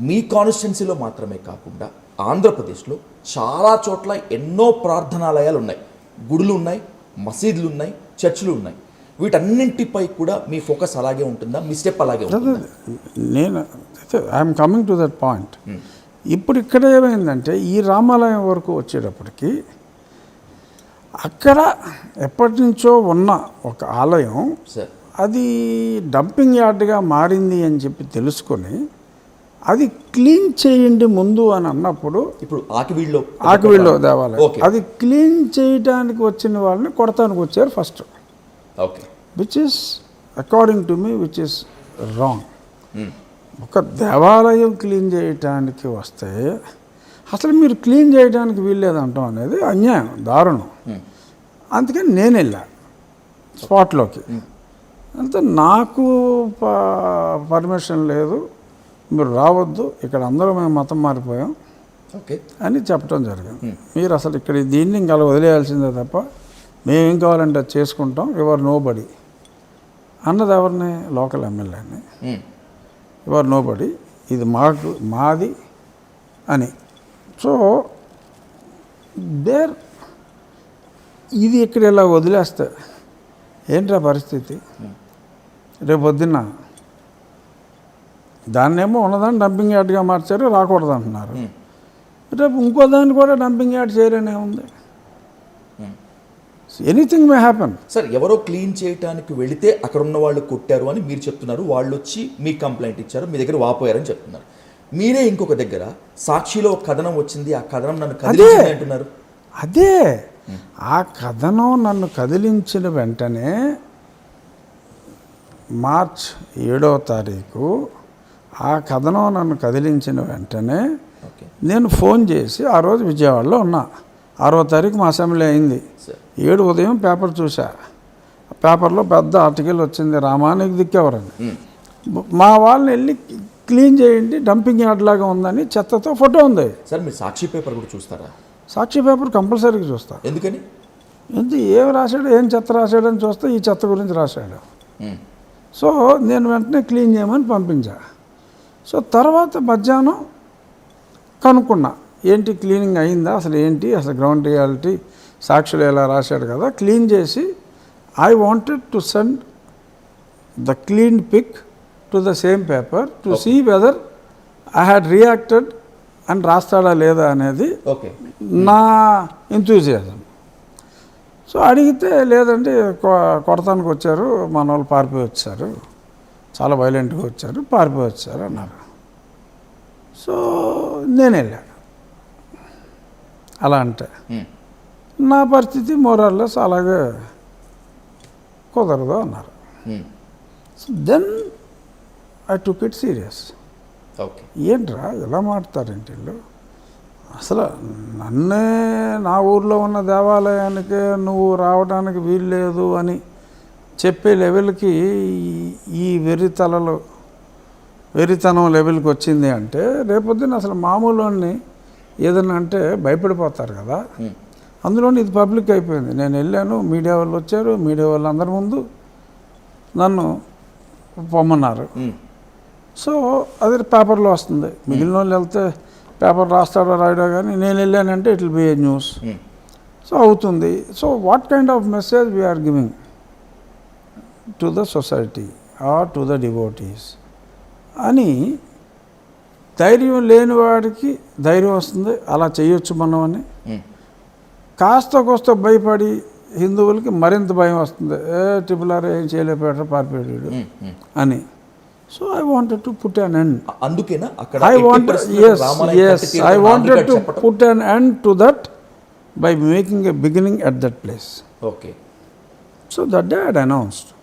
మీ కాన్స్టిట్యున్సీలో మాత్రమే కాకుండా ఆంధ్రప్రదేశ్లో చాలా చోట్ల ఎన్నో ప్రార్థనాలయాలు ఉన్నాయి, గుడులు ఉన్నాయి, మసీదులు ఉన్నాయి, చర్చిలు ఉన్నాయి. వీటన్నింటిపై కూడా మీ ఫోకస్ అలాగే ఉంటుందా, మీ స్టెప్ అలాగే ఉంటుందా? నేను I'm coming to that point. ఇప్పుడు ఇక్కడ ఏమైందంటే ఈ రామాలయం వరకు వచ్చేటప్పటికి అక్కడ ఎప్పటి నుంచో ఉన్న ఒక ఆలయం సార్ అది డంపింగ్ యార్డ్గా మారింది అని చెప్పి తెలుసుకొని అది క్లీన్ చేయండి ముందు అని అన్నప్పుడు, ఇప్పుడు ఆకివీడులో దేవాలయం అది క్లీన్ చేయడానికి వచ్చిన వాళ్ళని కొడతానికి వచ్చారు first. Okay, which is according to me which is wrong. ఒక దేవాలయం క్లీన్ చేయటానికి వస్తే అసలు మీరు క్లీన్ చేయడానికి వీల్లేదంటాం అనేది అన్యాయం, దారుణం. అందుకని నేను వెళ్ళా స్పాట్లోకి. అంతే, నాకు పర్మిషన్ లేదు, మీరు రావద్దు, ఇక్కడ అందరూ మేము మతం మారిపోయాం ఓకే అని చెప్పడం జరిగింది. మీరు అసలు ఇక్కడ దీన్ని ఇంకా వదిలేయాల్సిందే తప్ప మేమేం కావాలంటే అది చేసుకుంటాం, యువర్ నో బడీ అన్నది ఎవరిని, లోకల్ ఎమ్మెల్యేని. యువర్ నో బడీ, ఇది మాది అని. సో దేర్ ఇది ఇక్కడ ఇలా వదిలేస్తే ఏంట్రా పరిస్థితి? రేపు పొద్దున్న దాన్నేమో ఉన్నదాన్ని డంపింగ్ యార్డ్గా మార్చారు, రాకూడదు అంటున్నారు. రేపు ఇంకో దాన్ని కూడా డంపింగ్ యార్డ్ చేయరనే ఉంది. ఎనీథింగ్ మే హ్యాపన్. సార్, ఎవరో క్లీన్ చేయడానికి వెళితే అక్కడ ఉన్న వాళ్ళు కొట్టారు అని మీరు చెప్తున్నారు, వాళ్ళు వచ్చి మీ కంప్లైంట్ ఇచ్చారు, మీ దగ్గర వాపోయారని చెప్తున్నారు. మీరే ఇంకొక దగ్గర సాక్షిలో ఒక కథనం వచ్చింది, ఆ కథనం నన్ను కదిలించింది అంటున్నారు. అదే ఆ కథనం నన్ను కదిలించిన వెంటనే మార్చ్ 7వ తారీఖు ఆ కథనం నన్ను కదిలించిన వెంటనే నేను ఫోన్ చేసి, ఆ రోజు విజయవాడలో ఉన్నా, 6వ తారీఖు మా అసెంబ్లీ అయింది, 7 ఉదయం పేపర్ చూసా, పేపర్లో పెద్ద ఆర్టికల్ వచ్చింది, రామానికి దిక్కెవరని. మా వాళ్ళని వెళ్ళి క్లీన్ చేయండి, డంపింగ్ యార్డ్ లాగా ఉందని చెత్తతో ఫోటో ఉంది. సార్, మీరు సాక్షి పేపర్ కూడా చూస్తారా? సాక్షి పేపర్ కంపల్సరీగా చూస్తా. ఎందుకని? ఏం రాశాడు, ఏం చెత్త రాశాడని చూస్తే ఈ చెత్త గురించి రాశాడు. సో నేను వెంటనే క్లీన్ చేయమని పంపించా. సో తర్వాత మధ్యాహ్నం కనుక్కున్నా, ఏంటి క్లీనింగ్ అయిందా, అసలు ఏంటి, అసలు గ్రౌండ్ రియాలిటీ, సాక్షులు ఎలా రాశాడు కదా, క్లీన్ చేసి I wanted to send the clean pic to the same paper to see whether I had reacted అని రాస్తాడా లేదా అనేది నా ఎంతూజియాజం. సో అడిగితే లేదండి, కొడతానికి వచ్చారు, మన వాళ్ళు పారిపోయి వచ్చారు, చాలా వైలెంట్గా వచ్చారు, పారిపోయి వచ్చారు అన్నారు. సో నేను వెళ్ళాను. అలా అంటే నా పరిస్థితి మోరల్లెస్ అలాగే కుదరదు అన్నారు. So then I took it serious. ఏంట్రా ఎలా మాట్లాడతారేంటి వీళ్ళు, అసలు నన్నే నా ఊర్లో ఉన్న దేవాలయానికి నువ్వు రావడానికి వీల్లేదు అని చెప్పే లెవెల్కి ఈ వెరితనం లెవెల్కి వచ్చింది అంటే, రేపొద్దున అసలు మామూలుని ఏదన్నా అంటే భయపడిపోతారు కదా. అందులోని ఇది పబ్లిక్ అయిపోయింది. నేను వెళ్ళాను, మీడియా వాళ్ళు వచ్చారు, మీడియా వాళ్ళు అందరి ముందు నన్ను పొమ్మన్నారు. సో అది పేపర్లో వస్తుంది, మిగిలిన వాళ్ళు వెళ్తే పేపర్ రాస్తాడో రాయడో, కానీ నేను వెళ్ళానంటే it will be a news. So అవుతుంది. So what kind of message we are giving to the society or to the devotees అని ధైర్యం లేని వాడికి ధైర్యం వస్తుంది, అలా చేయొచ్చు మనం అని. కాస్త కోస్త భయపడి హిందువులకి మరింత భయం వస్తుంది, ట్రిపుల్ ఏం చేయలేకపోయాడు, పారిపోయాడు అని. So I wanted to put an end. అందుకేనా అక్కడ I wanted to put an end to that by making a beginning at that place. Okay. So that day I had announced.